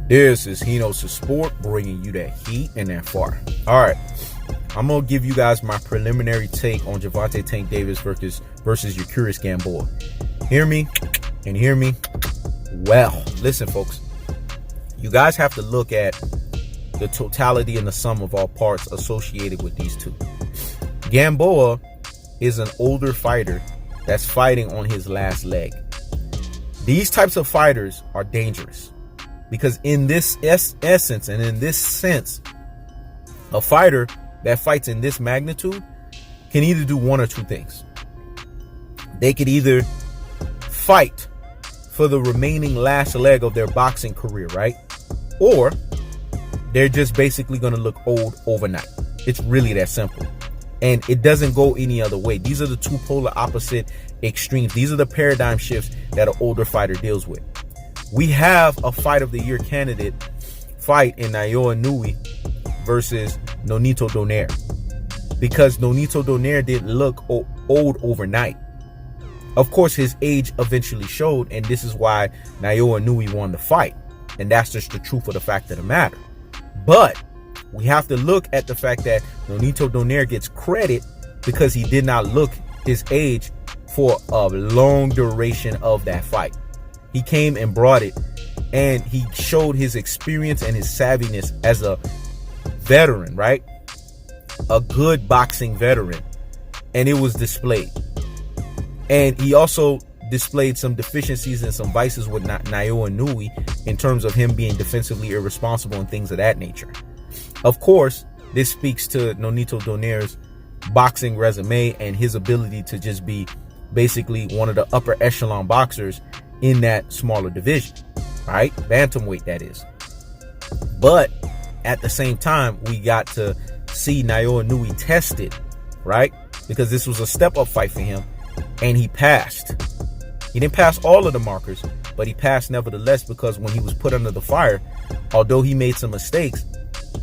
This is Hino's Sport, bringing you that heat and that fire. All right, I'm gonna give you guys my preliminary take on Gervonta Tank Davis versus Yuriorkis Gamboa. Hear me and hear me well. Listen, folks, you guys have to look at the totality and the sum of all parts associated with these two. Gamboa is an older fighter that's fighting on his last leg. These types of fighters are dangerous because in this essence and in this sense, a fighter that fights in this magnitude can either do one or two things. They could either fight for the remaining last leg of their boxing career, right? Or they're just basically going to look old overnight. It's really that simple. And it doesn't go any other way. These are the two polar opposite extremes. These are the paradigm shifts that an older fighter deals with. We have a fight of the year candidate fight in Naoya Inoue versus Nonito Donaire, because Nonito Donaire didn't look old overnight. Of course, his age eventually showed, and this is why Naoya Inoue won the fight. And that's just the truth of the fact of the matter. But we have to look at the fact that Nonito Donaire gets credit because he did not look his age for a long duration of that fight. He came and brought it, and he showed his experience and his savviness as a veteran, right? A good boxing veteran, and it was displayed. And he also displayed some deficiencies and some vices with Naoya Inoue in terms of him being defensively irresponsible and things of that nature. Of course, this speaks to Nonito Donaire's boxing resume and his ability to just be basically one of the upper echelon boxers in that smaller division, right? Bantamweight, that is. But at the same time, we got to see Naoya Inoue tested, right? Because this was a step-up fight for him, and he passed. He didn't pass all of the markers, but he passed nevertheless, because when he was put under the fire, although he made some mistakes,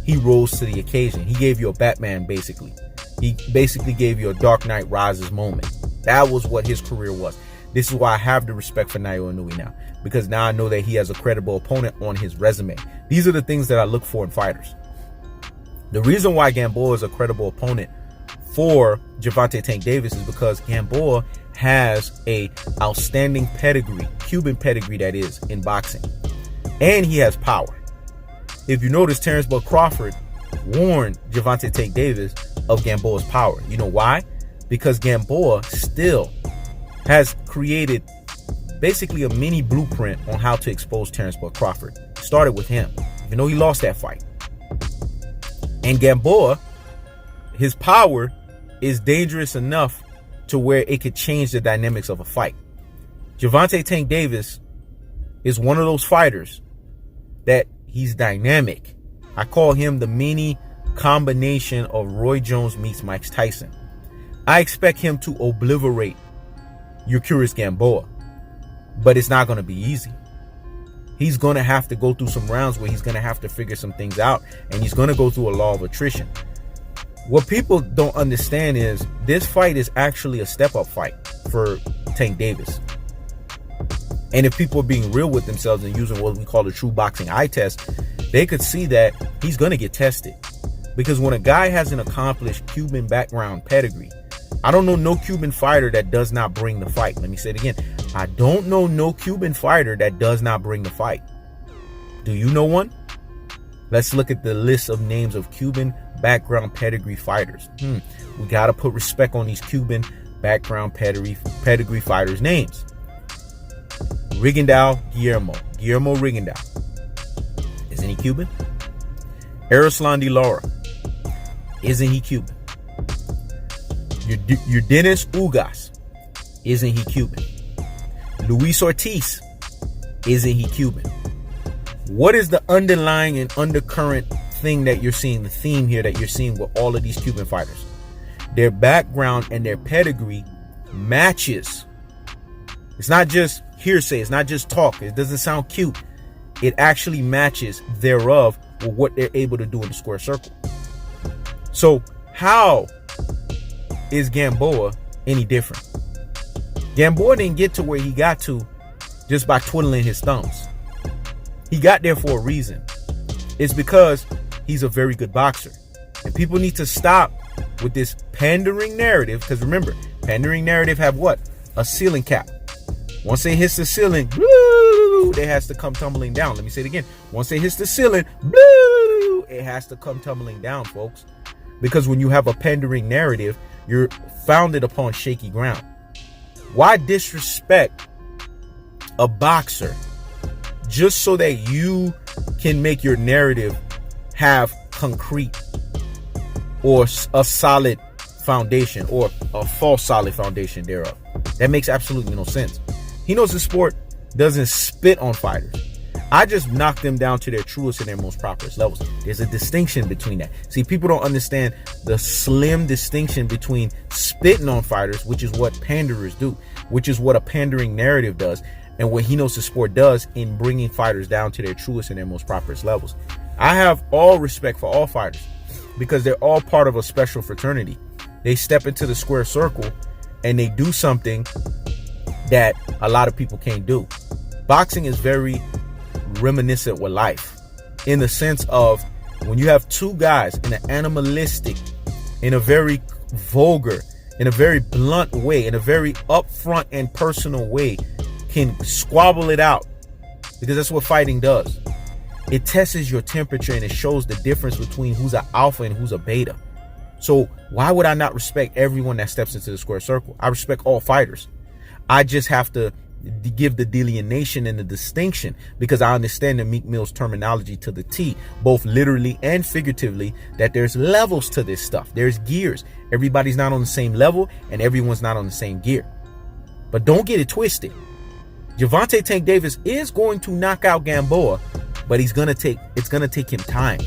he rose to the occasion. He gave you a Batman, basically. He basically gave you a Dark Knight Rises moment. That was what his career was. This is why I have the respect for Naoya Inoue now, because now I know that he has a credible opponent on his resume. These are the things that I look for in fighters. The reason why Gamboa is a credible opponent for Gervonta Tank Davis is because Gamboa has a outstanding pedigree, Cuban pedigree that is, in boxing. And he has power. If you notice, Terrence Bud Crawford warned Gervonta Tank Davis of Gamboa's power. You know why? Because Gamboa still has created basically a mini blueprint on how to expose Terrence Bud Crawford. Started with him, even though he lost that fight. And Gamboa, his power is dangerous enough to where it could change the dynamics of a fight. Gervonta Tank Davis is one of those fighters that he's dynamic. I call him the mini combination of Roy Jones meets Mike Tyson. I expect him to obliterate Yuriorkis Gamboa, but it's not going to be easy. He's going to have to go through some rounds where he's going to have to figure some things out, and he's going to go through a law of attrition. What people don't understand is this fight is actually a step-up fight for Tank Davis. And if people are being real with themselves and using what we call the true boxing eye test, they could see that he's going to get tested. Because when a guy has an accomplished Cuban background pedigree, I don't know no Cuban fighter that does not bring the fight. Let me say it again. I don't know no Cuban fighter that does not bring the fight. Do you know one? Let's look at the list of names of Cuban background pedigree fighters. We got to put respect on these Cuban background pedigree fighters' names. Rigondeaux Guillermo Rigondeaux. Isn't he Cuban? Eraslan de Lara. Isn't he Cuban? Dennis Ugas. Isn't he Cuban? Luis Ortiz. Isn't he Cuban? What is the underlying and undercurrent thing that you're seeing, the theme here that you're seeing with all of these Cuban fighters? Their background and their pedigree matches. It's not just hearsay. It's not just talk. It doesn't sound cute. It actually matches thereof with what they're able to do in the square circle. So how is Gamboa any different? Gamboa didn't get to where he got to just by twiddling his thumbs. He got there for a reason. It's because he's a very good boxer. And people need to stop with this pandering narrative, because remember, pandering narrative have what? A ceiling cap. Once they hit the ceiling, blue, it has to come tumbling down. Let me say it again. Once they hit the ceiling, blue, it has to come tumbling down, folks. Because when you have a pandering narrative, you're founded upon shaky ground. Why disrespect a boxer just so that you can make your narrative have concrete or a solid foundation, or a false solid foundation thereof? That makes absolutely no sense. He knows the sport doesn't spit on fighters. I just knock them down to their truest and their most properest levels. There's a distinction between that. See, people don't understand the slim distinction between spitting on fighters, which is what panderers do, which is what a pandering narrative does, and what he knows the sport does in bringing fighters down to their truest and their most properest levels. I have all respect for all fighters because they're all part of a special fraternity. They step into the square circle and they do something that a lot of people can't do. Boxing is very reminiscent with life, in the sense of when you have two guys in an animalistic, in a very vulgar, in a very blunt way, in a very upfront and personal way, can squabble it out, because that's what fighting does. It tests your temperature and it shows the difference between who's an alpha and who's a beta. So why would I not respect everyone that steps into the square circle? I respect all fighters. I just have to give the delineation and the distinction, because I understand the Meek Mill's terminology to the T, both literally and figuratively, that there's levels to this stuff. There's gears. Everybody's not on the same level and everyone's not on the same gear. But don't get it twisted. Gervonta Tank Davis is going to knock out Gamboa, but it's gonna take him time,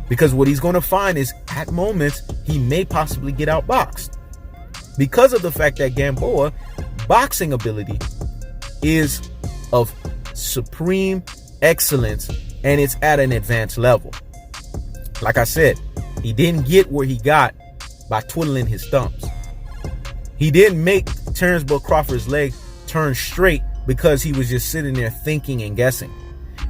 because what he's going to find is at moments he may possibly get outboxed, because of the fact that Gamboa boxing ability is of supreme excellence and it's at an advanced level. Like I said, he didn't get where he got by twiddling his thumbs. He didn't make Terrence Bud Crawford's legs turn straight because he was just sitting there thinking and guessing.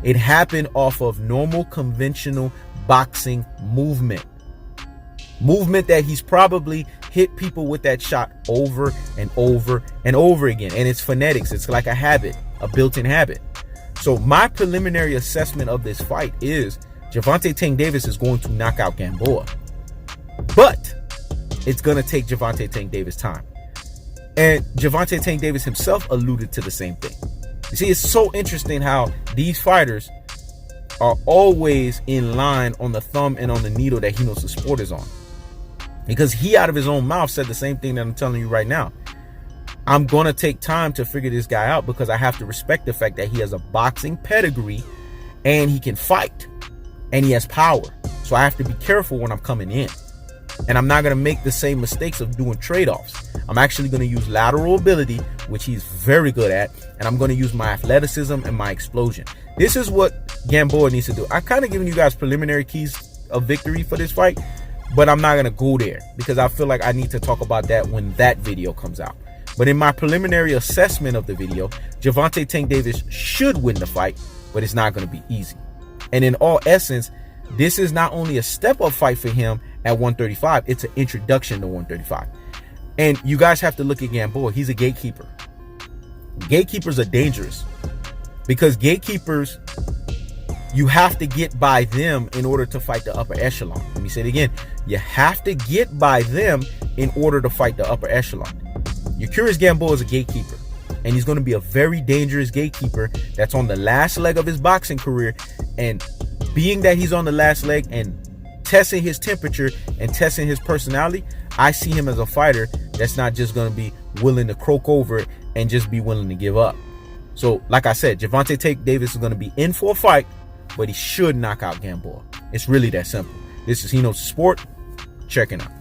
It happened off of normal, conventional boxing movement that he's probably hit people with that shot over and over and over again. And it's phonetics. It's like a habit, a built-in habit. So my preliminary assessment of this fight is Gervonta Tank Davis is going to knock out Gamboa, but it's going to take Gervonta Tank Davis time. And Gervonta Tank Davis himself alluded to the same thing. You see, it's so interesting how these fighters are always in line on the thumb and on the needle that he knows the sport is on. Because he out of his own mouth said the same thing that I'm telling you right now. I'm going to take time to figure this guy out, because I have to respect the fact that he has a boxing pedigree and he can fight and he has power. So I have to be careful when I'm coming in. And I'm not going to make the same mistakes of doing trade-offs. I'm actually going to use lateral ability, which he's very good at, and I'm going to use my athleticism and my explosion. This is what Gamboa needs to do. I kind of given you guys preliminary keys of victory for this fight, but I'm not going to go there because I feel like I need to talk about that when that video comes out. But in my preliminary assessment of the video, Gervonta Tank Davis should win the fight, but it's not going to be easy. And in all essence, this is not only a step-up fight for him at 135, it's an introduction to 135. And you guys have to look at Gamboa. He's a gatekeeper. Gatekeepers are dangerous because gatekeepers, you have to get by them in order to fight the upper echelon. Let me say it again. You have to get by them in order to fight the upper echelon. Yuriorkis Gamboa is a gatekeeper, and he's going to be a very dangerous gatekeeper that's on the last leg of his boxing career. And being that he's on the last leg and testing his temperature and testing his personality, I see him as a fighter that's not just going to be willing to croak over it and just be willing to give up. So, like I said, Gervonta Tank Davis is going to be in for a fight, but he should knock out Gamboa. It's really that simple. This is He Knows the Sport. Checking out.